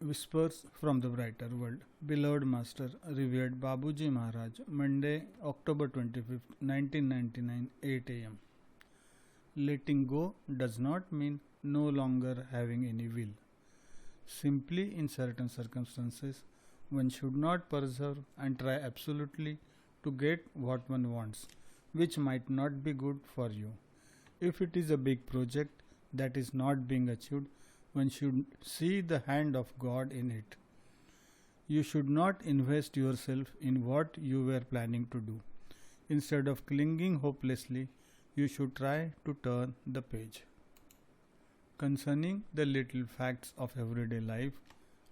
Whispers from the Brighter World. Beloved Master, revered Babuji Maharaj, Monday, October 25th, 1999, 8 am. Letting go does not mean no longer having any will. Simply, in certain circumstances, one should not persevere and try absolutely to get what one wants, which might not be good for you. If it is a big project that is not being achieved, one should see the hand of God in it. You should not invest yourself in what you were planning to do. Instead of clinging hopelessly, you should try to turn the page. Concerning the little facts of everyday life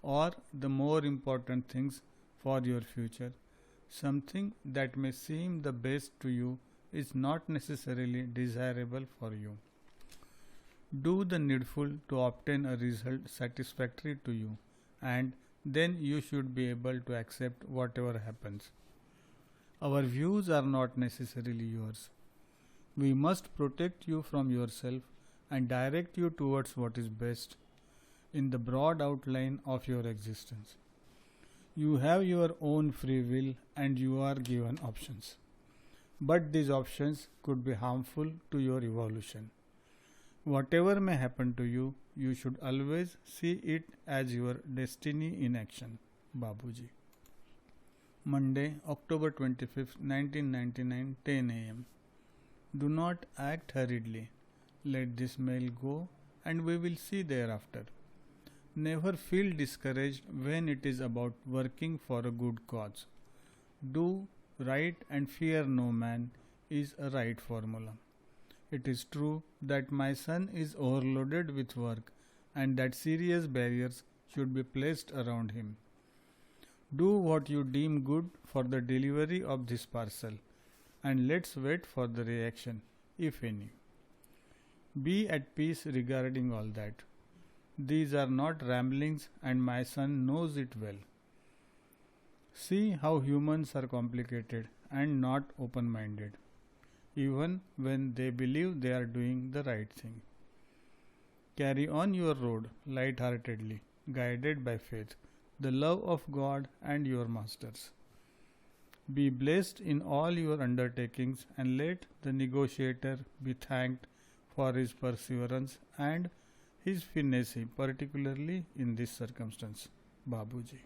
or the more important things for your future, something that may seem the best to you is not necessarily desirable for you. Do the needful to obtain a result satisfactory to you, and then you should be able to accept whatever happens. Our views are not necessarily yours. We must protect you from yourself and direct you towards what is best in the broad outline of your existence. You have your own free will and you are given options. But these options could be harmful to your evolution. Whatever may happen to you, you should always see it as your destiny in action. Babuji. Monday, October 25th, 1999, 10 am. Do not act hurriedly. Let this mail go and we will see thereafter. Never feel discouraged when it is about working for a good cause. Do right and fear no man is a right formula. It is true that my son is overloaded with work and that serious barriers should be placed around him. Do what you deem good for the delivery of this parcel and let's wait for the reaction, if any. Be at peace regarding all that. These are not ramblings and my son knows it well. See how humans are complicated and not open-minded, even when they believe they are doing the right thing. Carry on your road light-heartedly, guided by faith, the love of God and your masters. Be blessed in all your undertakings and let the negotiator be thanked for his perseverance and his finesse, particularly in this circumstance. Babuji.